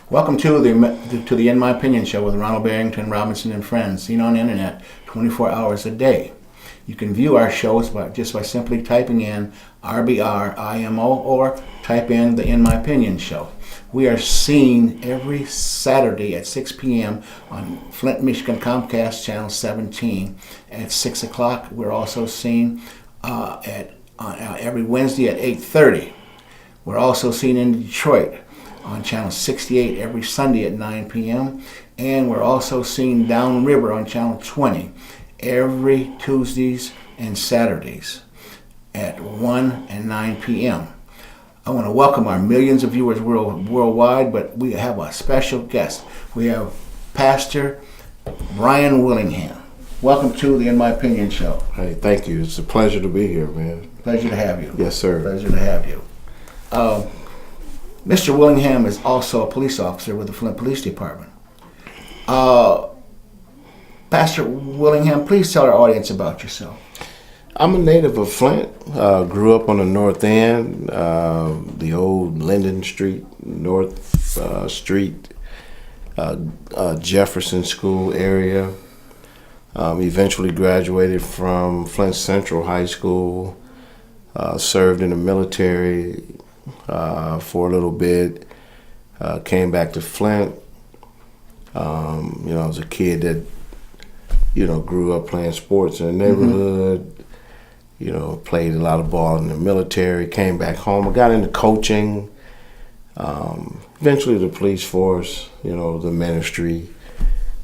Welcome to the In My Opinion show with Ronald Barrington Robinson and friends, seen on the internet 24 hours a day. You can view our shows by simply typing in RBRIMO or type in the In My Opinion show. We are seen every Saturday at 6 p.m. on Flint, Michigan Comcast Channel 17 at 6 o'clock. We're also seen every Wednesday at 8:30. We're also seen in Detroit on Channel 68 every Sunday at 9 p.m. And we're also seen downriver on Channel 20 every Tuesdays and Saturdays at 1 and 9 p.m. I want to welcome our millions of viewers worldwide, but we have a special guest. We have Pastor Brian Willingham. Welcome to the In My Opinion show. Hey, thank you. It's a pleasure to be here, man. Pleasure to have you. Yes, sir. Pleasure to have you. Mr. Willingham is also a police officer with the Flint Police Department. Pastor Willingham, please tell our audience about yourself. I'm a native of Flint. Grew up on the north end, the old Linden Street, North Street, Jefferson School area. Eventually graduated from Flint Central High School. Served in the military for a little bit. Came back to Flint. I was a kid that, grew up playing sports in the neighborhood. Played a lot of ball in the military. Came back home. I got into coaching. Eventually the police force, the ministry,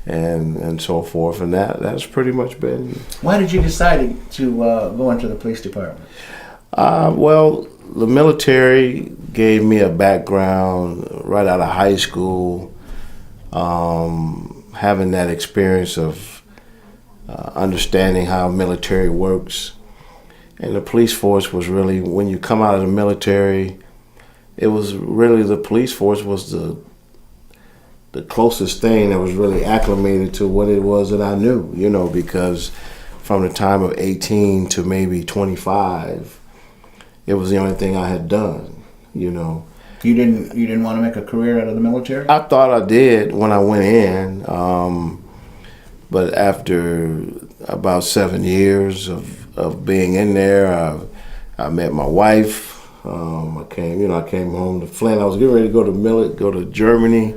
and so forth. And that's pretty much been. Why did you decide to go into the police department? Well, the military gave me a background right out of high school, having that experience of understanding how military works. And the police force was really, when you come out of the military, it was really, the police force was the closest thing that was really acclimated to what it was that I knew, because from the time of 18 to maybe 25, it was the only thing I had done, You didn't want to make a career out of the military? I thought I did when I went in, but after about 7 years of being in there, I met my wife. I came home to Flint. I was getting ready to go to Germany.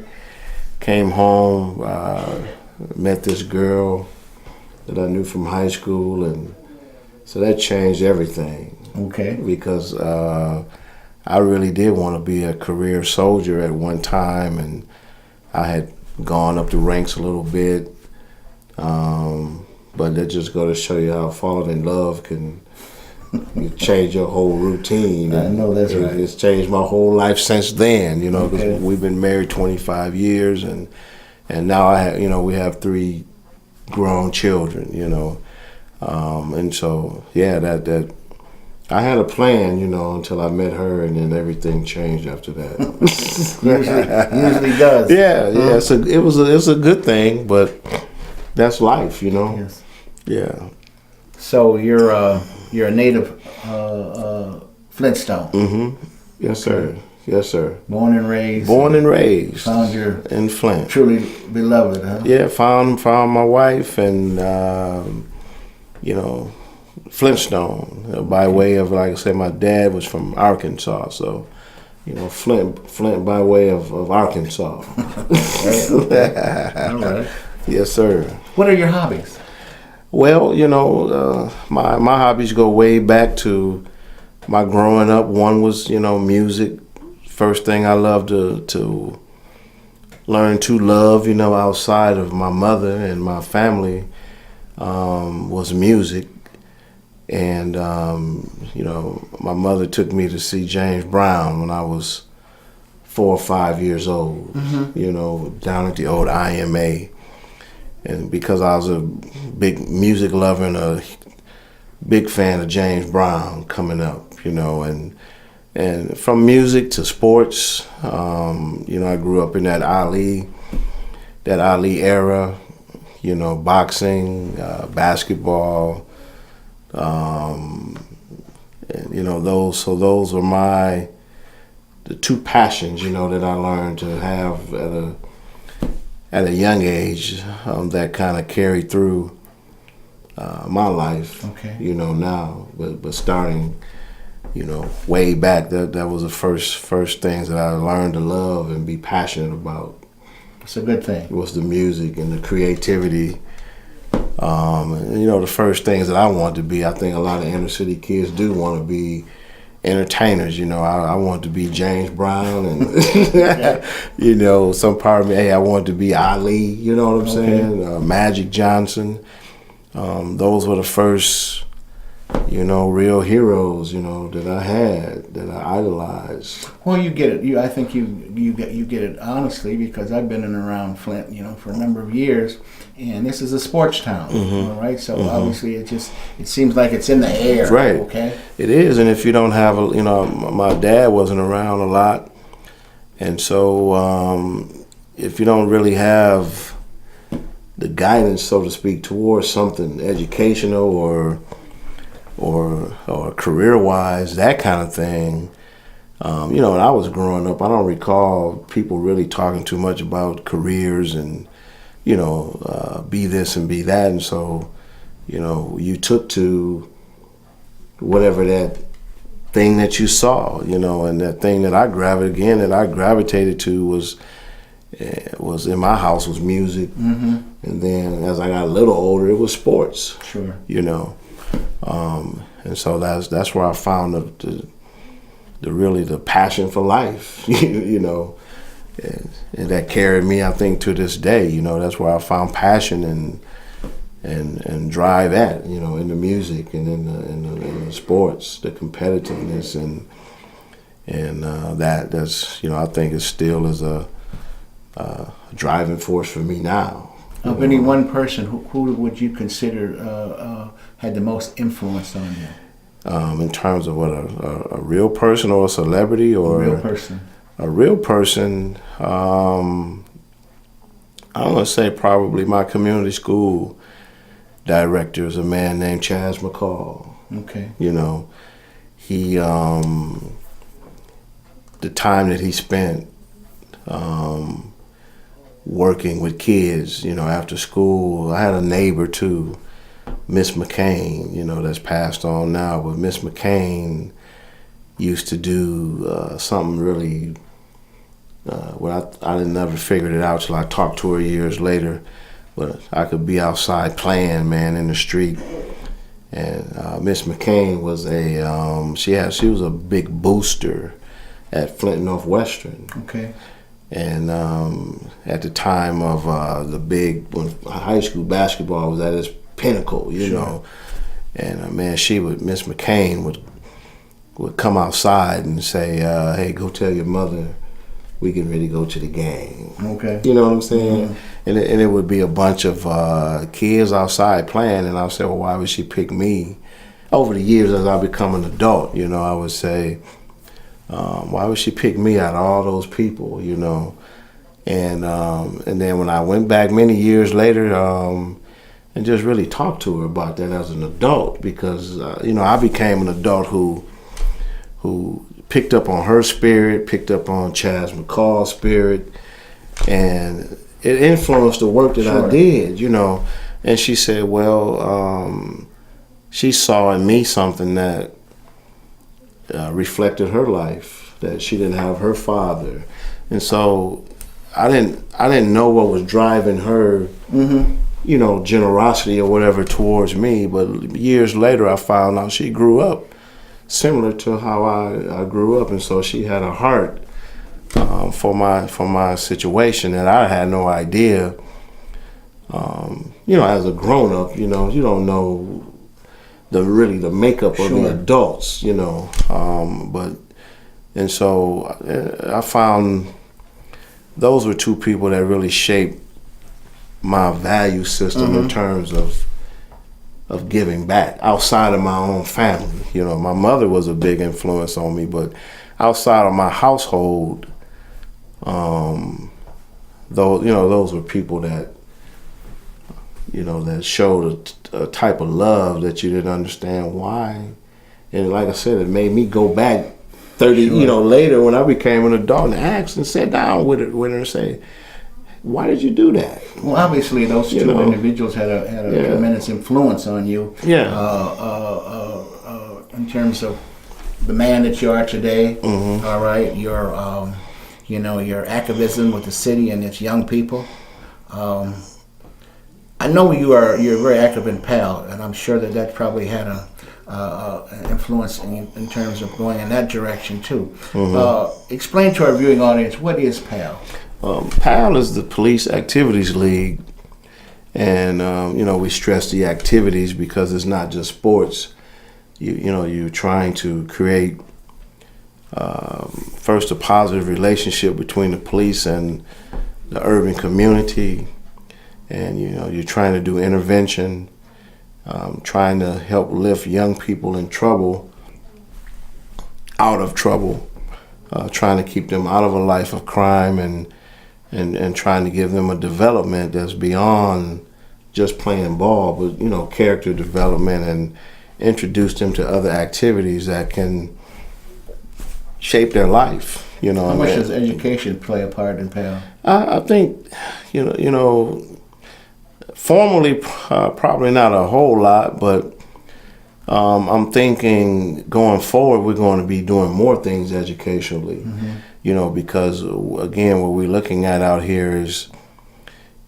Came home, met this girl that I knew from high school, and so that changed everything. Okay. Because I really did want to be a career soldier at one time, and I had gone up the ranks a little bit. But that just go to show you how falling in love can change your whole routine. I know that's right. It's changed my whole life since then, because Okay. we've been married 25 years, and now we have 3 grown children, and so that I had a plan, until I met her, and then everything changed after that. usually does. Yeah. So it's a good thing, but that's life, Yes. Yeah. So you're a native Flintstone. Mm-hmm. Yes, sir. Yes, sir. Born and raised. Found your in Flint. truly beloved, huh? Yeah, found my wife, and Flintstone, by way of, like I said, my dad was from Arkansas, so Flint by way of Arkansas. Okay. All right. Yes, sir. What are your hobbies? Well, my hobbies go way back to my growing up. One was, music. First thing I loved to learn to love, outside of my mother and my family, was music. And, my mother took me to see James Brown when I was 4 or 5 years old, down at the old IMA. And because I was a big music lover and a big fan of James Brown coming up, and from music to sports, I grew up in that Ali era, boxing, basketball, and those were my the two passions, that I learned to have at a young age, that kind of carried through my life. Okay. Now, but starting, way back, that was the first things that I learned to love and be passionate about. It's a good thing. Was the music and the creativity. The first things that I wanted to be, I think a lot of inner city kids do want to be entertainers. I wanted to be James Brown, and some part of me, hey, I wanted to be Ali. You know what I'm saying? Magic Johnson. Those were the first, real heroes, that I had, that I idolized. Well, you get it. I think you get it honestly, because I've been in and around Flint, for a number of years, and this is a sports town, all right. So obviously, it seems like it's in the air, right? Okay, it is, and if you don't have my dad wasn't around a lot, and so if you don't really have the guidance, so to speak, towards something educational or career-wise, that kind of thing. When I was growing up, I don't recall people really talking too much about careers and, be this and be that. And so, you took to whatever that thing that you saw, and that thing that I gravitated to was in my house was music. Mm-hmm. And then as I got a little older, it was sports. Sure. And so that's where I found the passion for life, and that carried me, I think, to this day. That's where I found passion and drive at, in the music and in the sports, the competitiveness, and that's I think it still is a driving force for me now. Of any one person, who would you consider had the most influence on you? In terms of what, a real person or a celebrity? Or a real person. A real person, I want to say probably my community school director is a man named Chaz McCall. Okay. He, the time that he spent working with kids, after school. I had a neighbor too, Miss McCain, that's passed on now, but Miss McCain used to do something really, I didn't never figured it out till I talked to her years later, but I could be outside playing, man, in the street. And Miss McCain was she was a big booster at Flint Northwestern. Okay. And at the time of when high school basketball was at its pinnacle, you know, and man, Miss McCain would come outside and say, "Hey, go tell your mother we can really go to the game." Okay. You know what I'm saying? Mm-hmm. And it would be a bunch of kids outside playing, and I'll say, "Well, why would she pick me?" Over the years, as I become an adult, I would say, why would she pick me out of all those people, And then when I went back many years later and just really talked to her about that as an adult, because, I became an adult who picked up on her spirit, picked up on Chaz McCall's spirit, and it influenced the work that I did, And she said, well, she saw in me something that reflected her life, that she didn't have her father, and so I didn't know what was driving her, generosity or whatever towards me. But years later, I found out she grew up similar to how I grew up, and so she had a heart for my situation that I had no idea. As a grown up, you don't know the makeup of the adults, and so I found those were two people that really shaped my value system in terms of giving back outside of my own family. My mother was a big influence on me, but outside of my household, those were people that that showed a type of love that you didn't understand why. And like I said, it made me go back 30, Sure. later when I became an adult and asked and sat down with her and say, why did you do that? Well, obviously, those two individuals had a tremendous influence on you. Yeah. In terms of the man that you are today. Mm-hmm. All right, your activism with the city and its young people. I know you're very active in PAL, and I'm sure that probably had an influence in terms of going in that direction too. Mm-hmm. Explain to our viewing audience, what is PAL? PAL is the Police Activities League, and we stress the activities because it's not just sports. You're trying to create first a positive relationship between the police and the urban community, and you're trying to do intervention, trying to help lift young people in trouble out of trouble, trying to keep them out of a life of crime, and trying to give them a development that's beyond just playing ball, but character development, and introduce them to other activities that can shape their life. How much does education play a part in PAL? I think, formally probably not a whole lot, but I'm thinking going forward we're going to be doing more things educationally. Mm-hmm. Because again, what we're looking at out here is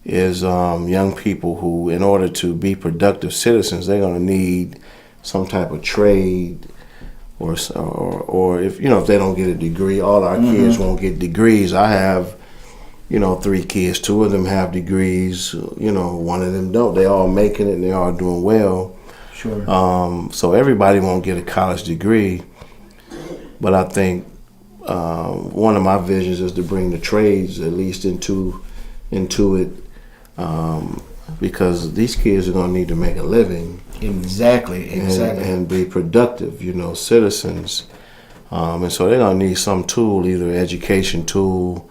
young people who, in order to be productive citizens, they're going to need some type of trade, or if if they don't get a degree. All our kids won't get degrees. I have 3 kids. 2 of them have degrees. One of them don't. They all making it and they all doing well. Sure. So everybody won't get a college degree, but I think one of my visions is to bring the trades at least into it, because these kids are going to need to make a living. Exactly. And be productive, citizens. And so they're going to need some tool, either an education tool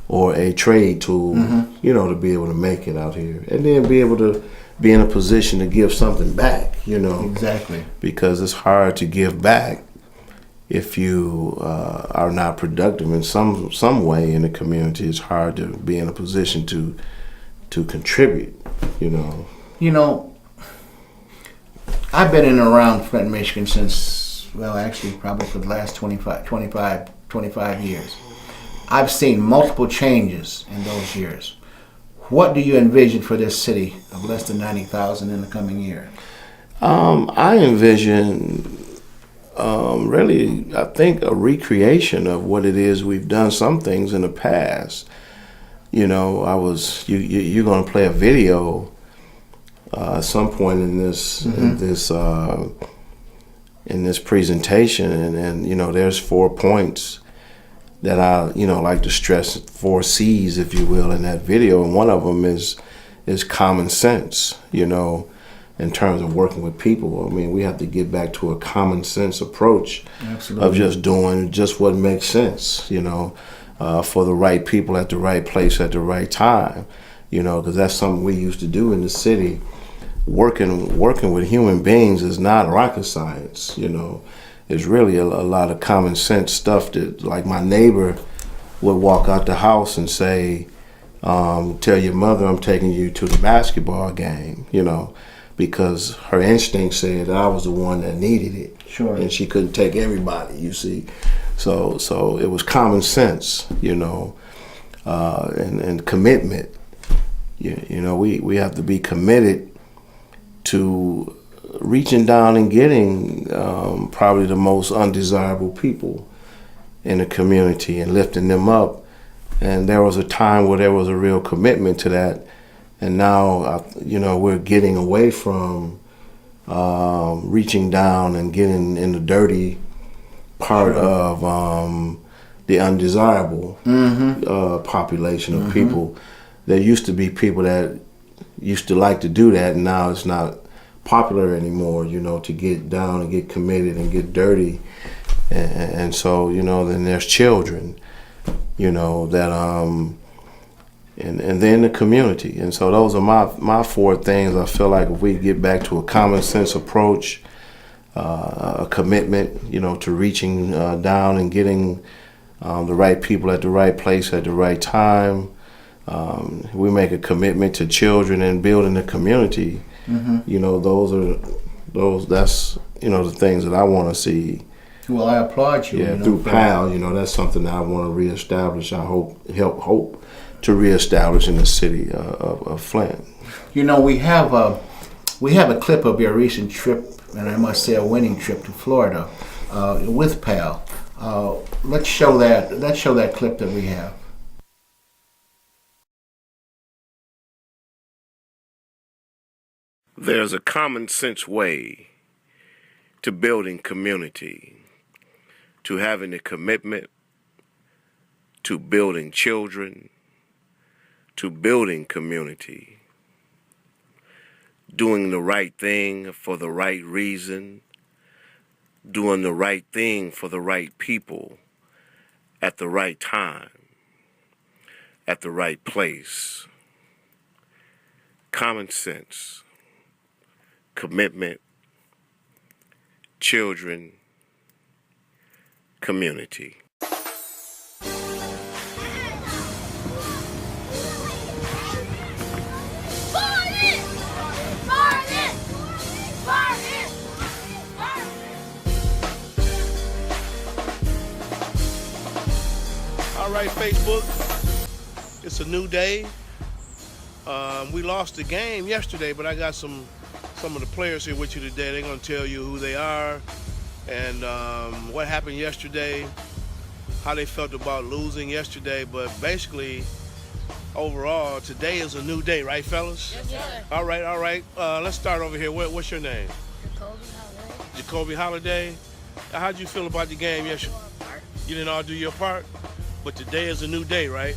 or a trade tool, to be able to make it out here. And then be able to be in a position to give something back, Exactly. Because it's hard to give back if you are not productive in some way in the community. It's hard to be in a position to contribute, I've been in and around Flint, Michigan since, actually probably for the last 25 years. I've seen multiple changes in those years. What do you envision for this city of less than 90,000 in the coming year? I envision really, I think, a recreation of what it is we've done some things in the past. You're going to play a video at some point in this in this presentation, and there's 4 points that I like to stress, 4 C's, if you will, in that video, and one of them is common sense. In terms of working with people, we have to get back to a common sense approach. Absolutely. Of just doing just what makes sense. For the right people at the right place at the right time. Because that's something we used to do in the city. Working with human beings is not rocket science. It's really a lot of common sense stuff that, like, my neighbor would walk out the house and say, tell your mother I'm taking you to the basketball game, because her instinct said that I was the one that needed it. Sure. And she couldn't take everybody, you see. So it was common sense, and commitment. We have to be committed to reaching down and getting probably the most undesirable people in the community and lifting them up. And there was a time where there was a real commitment to that. And now, we're getting away from reaching down and getting in the dirty part of the undesirable population of people. There used to be people that used to like to do that, and now it's not popular anymore, to get down and get committed and get dirty. And so, then there's children, that and then the community. And so those are my 4 things. I feel like if we get back to a common sense approach, a commitment, to reaching down and getting the right people at the right place at the right time. We make a commitment to children and building a community. That's the things that I want to see. Well, I applaud you. Yeah, through PAL, that's something that I want to reestablish. I hope to reestablish in the city of Flint. We have a clip of your recent trip, and I must say a winning trip to Florida with PAL. Let's show that clip that we have. There's a common sense way to building community, to having a commitment, to building children, to building community, doing the right thing for the right reason, doing the right thing for the right people at the right time, at the right place. Common sense, commitment, children, community. All right, Facebook, it's a new day. We lost the game yesterday, but I got some of the players here with you today. They're going to tell you who they are and what happened yesterday, how they felt about losing yesterday. But basically, overall, today is a new day, right, fellas? Yes, sir. All right. Let's start over here. What's your name? Jacoby Holiday. How'd you feel about the game yesterday? You didn't all do your part? But today is a new day, right?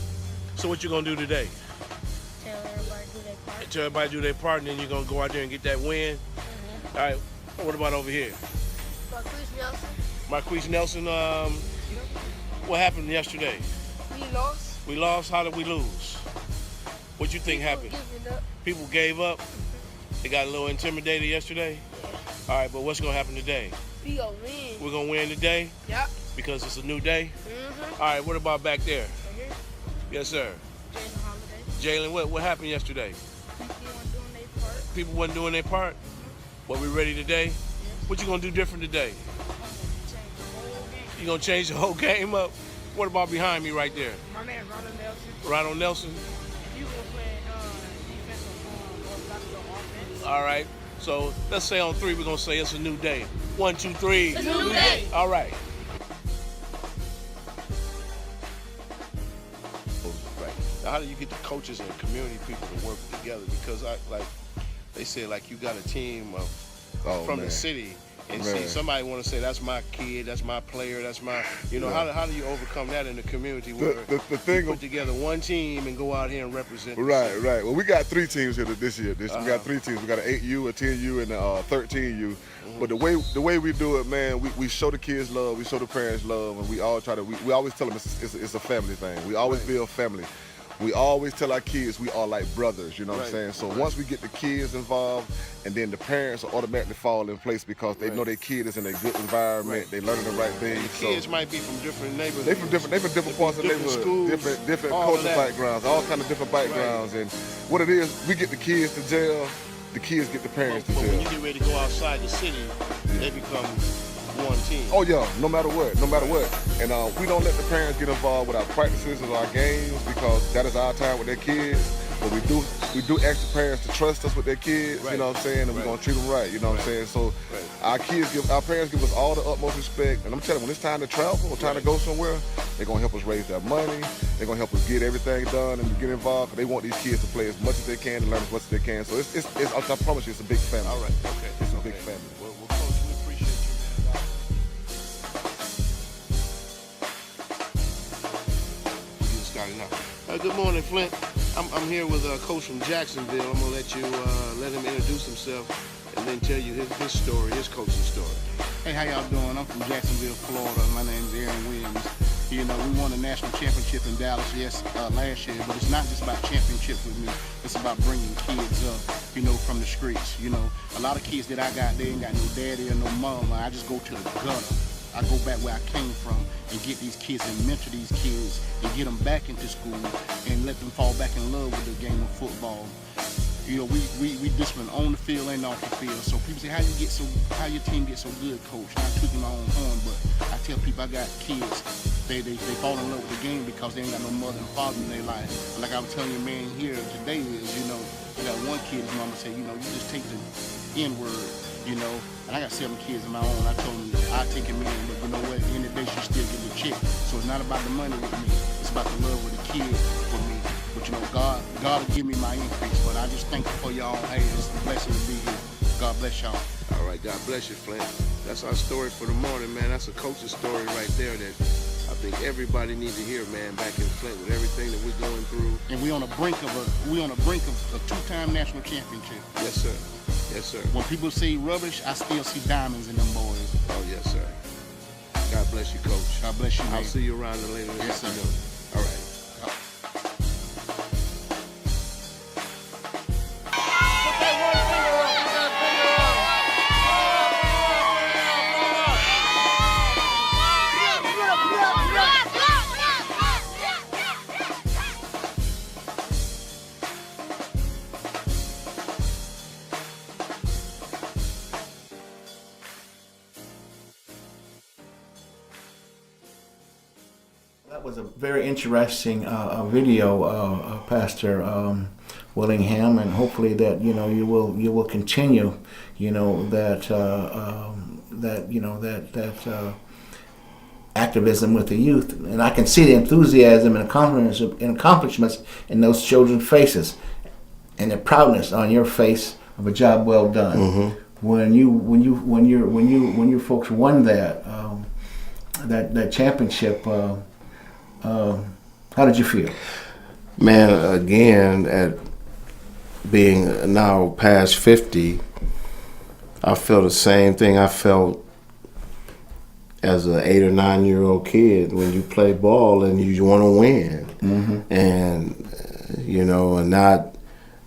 So what you gonna do today? Tell everybody do their part. Tell everybody do their part, and then you're gonna go out there and get that win. Mm-hmm. All right. What about over here? Marquise Nelson. What happened yesterday? We lost. We lost. How did we lose? What you think happened? People gave up. They got a little intimidated yesterday. Yeah. All right, but what's gonna happen today? We gonna win. We're gonna win today. Yep. Because it's a new day. Mm-hmm. All right. What about back there? Right here. Yes, sir. Jalen Holiday. Jalen, what happened yesterday? People weren't doing their part. People wasn't doing their part. But we ready today? Yes. What you gonna do different today? Change the whole game. You gonna change the whole game up? What about behind me right there? My name is Ronald Nelson. Ronald Nelson. You gonna play defensive or offense. All right. So let's say on three, we're gonna say it's a new day. 1, 2, 3. It's a new day. All right. Right. Now, how do you get the coaches and community people to work together? Because they say you got a team from the city, and see somebody want to say that's my kid, that's my player, that's my how do you overcome that in the community where the thing you put together one team and go out here and represent the Right. city? Well, we got 3 teams here this year. We got 3 teams. We got an 8U, a 10U, and a 13U. But the way we do it, man, we show the kids love, we show the parents love, and we all try to. We always tell them it's a family thing. We always build family. We always tell our kids we are like brothers, you know what I'm saying? So once we get the kids involved, and then the parents will automatically fall in place because they know their kid is in a good environment, they learning the right things. The kids might be from different neighborhoods. They from different parts of the neighborhood, schools, different all cultural of that. backgrounds, all kind of different backgrounds. And what it is, we get the kids to jail, the kids get the parents to But when you jail. get ready to go outside the city, they become one team. Oh yeah, no matter what. And we don't let the parents get involved with our practices or our games because that is our time with their kids. But we do ask the parents to trust us with their kids, you know what I'm saying, and we're gonna treat them right, you know what I'm saying. So our parents give us all the utmost respect, and I'm telling you, when it's time to travel or time to go somewhere, they're gonna help us raise their money, they're gonna help us get everything done and get involved, because they want these kids to play as much as they can and learn as much as they can. So it's I promise you, it's a big family. All right, okay. It's a big family. Well, Coach, we appreciate you, man. Getting started now. Good morning, Flint. I'm here with a coach from Jacksonville. I'm gonna let you let him introduce himself and then tell you his story, his coaching story. Hey, how y'all doing? I'm from Jacksonville, Florida. My name is Aaron Williams. We won the national championship in Dallas last year, but it's not just about championships with me. It's about bringing kids up from the streets. A lot of kids that I got, they ain't got no daddy or no mama. I just go to the gutter. I go back where I came from and get these kids and mentor these kids and get them back into school and let them fall back in love with the game of football. We discipline on the field and off the field. So people say, how your team get so good, coach? And I took my own horn, but I tell people I got kids. They fall in love with the game because they ain't got no mother and father in their life. Like I was telling your man here today is, I got one kid, his mama said, you just take the N-word, and I got 7 kids of my own. I told him I take him in, but you know what? At the end of the day, she still give me a check. So it's not about the money with me. It's about the love with the kid for me. But God will give me my increase. But I just thank you for y'all. Hey, it's a blessing to be here. God bless y'all. All right, God bless you, Flint. That's our story for the morning, man. That's a coach's story right there that I think everybody needs to hear, man. Back in Flint with everything that we're going through. And we on the brink of a 2-time national championship. Yes, sir. Yes, sir. When people say rubbish, I still see diamonds in them boys. Oh, yes, sir. God bless you, Coach. God bless you, man. I'll see you around later this Yes, sir. afternoon. All right. That was a very interesting video, Pastor Willingham, and hopefully that you will continue, that activism with the youth, and I can see the enthusiasm and accomplishments in those children's faces, and the proudness on your face of a job well done. Mm-hmm. When you folks won that championship. How did you feel? Man, again, at being now past 50, I feel the same thing I felt as an 8 or 9 year old kid when you play ball and you want to win. Mm-hmm. And not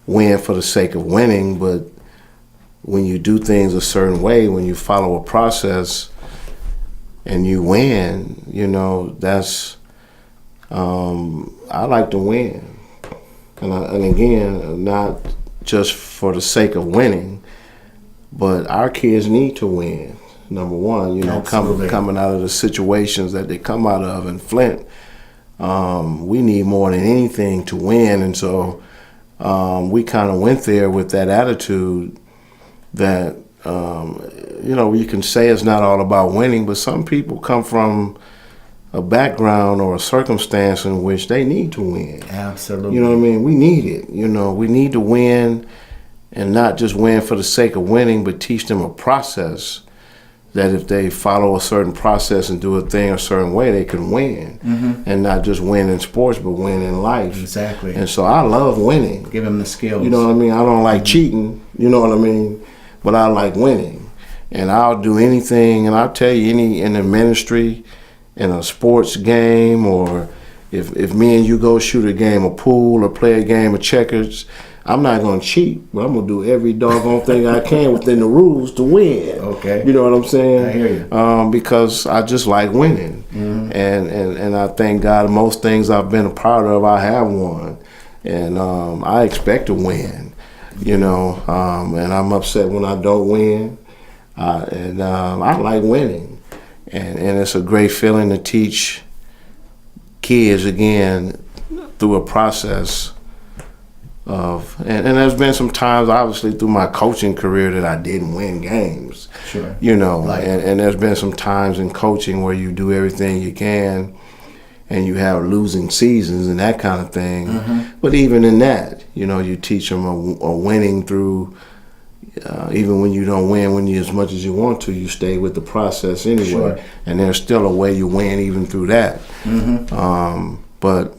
win for the sake of winning, but when you do things a certain way, when you follow a process and you win, that's I like to win, and again, not just for the sake of winning, but our kids need to win. Number one, coming out of the situations that they come out of in Flint, we need more than anything to win, and so we kind of went there with that attitude that you can say it's not all about winning, but some people come from a background or a circumstance in which they need to win. Absolutely. You know what I mean? We need it. We need to win, and not just win for the sake of winning, but teach them a process that if they follow a certain process and do a thing a certain way, they can win. Mm-hmm. And not just win in sports, but win in life. Exactly. And so I love winning. Give them the skills. You know what I mean? I don't like cheating, you know what I mean? But I like winning. And I'll do anything, and I'll tell you, in the ministry, in a sports game, or if me and you go shoot a game of pool or play a game of checkers, I'm not going to cheat, but I'm going to do every doggone thing I can within the rules to win. Okay. You know what I'm saying? I hear you. Because I just like winning. Mm-hmm. And I thank God most things I've been a part of, I have won. And I expect to win, and I'm upset when I don't win. I like winning. And it's a great feeling to teach kids again through a process of, and there's been some times obviously through my coaching career that I didn't win games. Sure. And there's been some times in coaching where you do everything you can and you have losing seasons and that kind of thing. Mm-hmm. But even in that, you teach them a winning through. Even when you don't win as much as you want to, you stay with the process anyway. Sure. And there's still a way you win even through that. Mm-hmm. But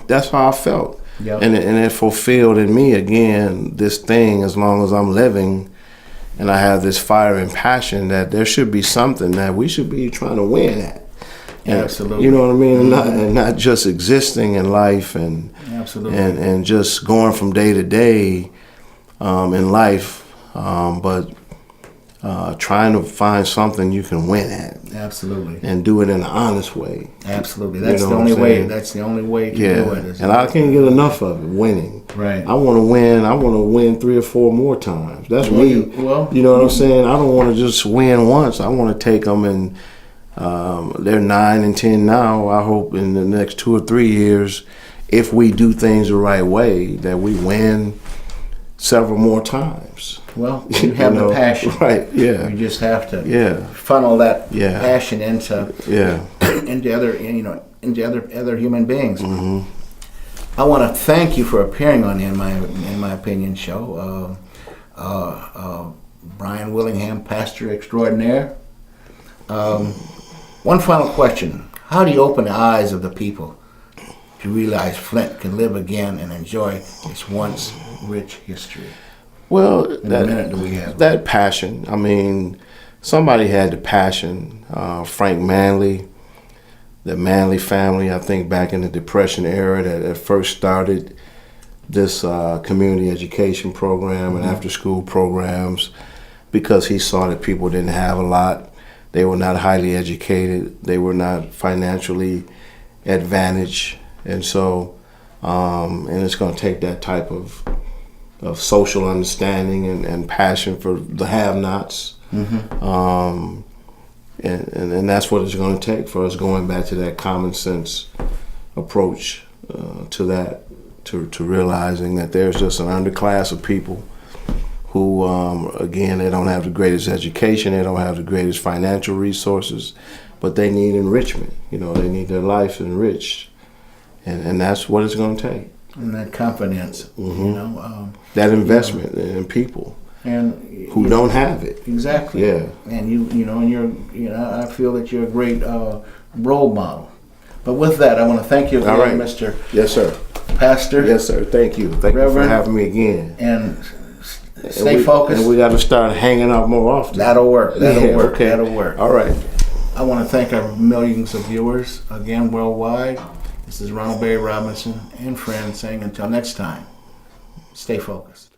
that's how I felt. Yep. And it fulfilled in me, again, this thing, as long as I'm living and I have this fire and passion, that there should be something that we should be trying to win at. And, absolutely. You know what I mean? Mm-hmm. And not just existing in life and absolutely. And just going from day to day. in life, but trying to find something you can win at. Absolutely. And do it in an honest way. Absolutely. That's know the what only I'm way. saying? That's the only way to do it. Yeah. And I can't get enough of it, winning. Right. I want to win. I want to win 3 or 4 more times. That's Well, me. you know what I'm saying? I don't want to just win once. I want to take them, and they're 9 and 10 now. I hope in the next 2 or 3 years, if we do things the right way, that we win several more times. Well, you have the passion. Right, yeah. You just have to Yeah. funnel that Yeah. passion into Yeah. into other other human beings. Mm-hmm. I want to thank you for appearing on the In My Opinion show. Brian Willingham, pastor extraordinaire. One final question. How do you open the eyes of the people to realize Flint can live again and enjoy its once rich history? Well, In a minute do we have? that passion. I mean, somebody had the passion. Frank Manley, the Manley family, I think back in the Depression era that first started this community education program and after school programs, because he saw that people didn't have a lot. They were not highly educated. They were not financially advantaged. And so, and it's going to take that type of social understanding and passion for the have-nots. And that's what it's going to take for us going back to that common sense approach to that, to realizing that there's just an underclass of people who, again, they don't have the greatest education, they don't have the greatest financial resources, but they need enrichment. You know, they need their life enriched. And that's what it's going to take. And that confidence, you know. That investment in people And who don't have it. Exactly. Yeah. And I feel that you're a great role model. But with that, I want to thank you again, All right. Mr. Yes, sir. Pastor. Yes, sir. Thank you. Thank you for Reverend. having me again. And stay focused. And we got to start hanging out more often. That'll work. That'll Yeah, work. okay. That'll work. All right. I want to thank our millions of viewers again worldwide. This is Ronald Barry Robinson and friends saying until next time, stay focused.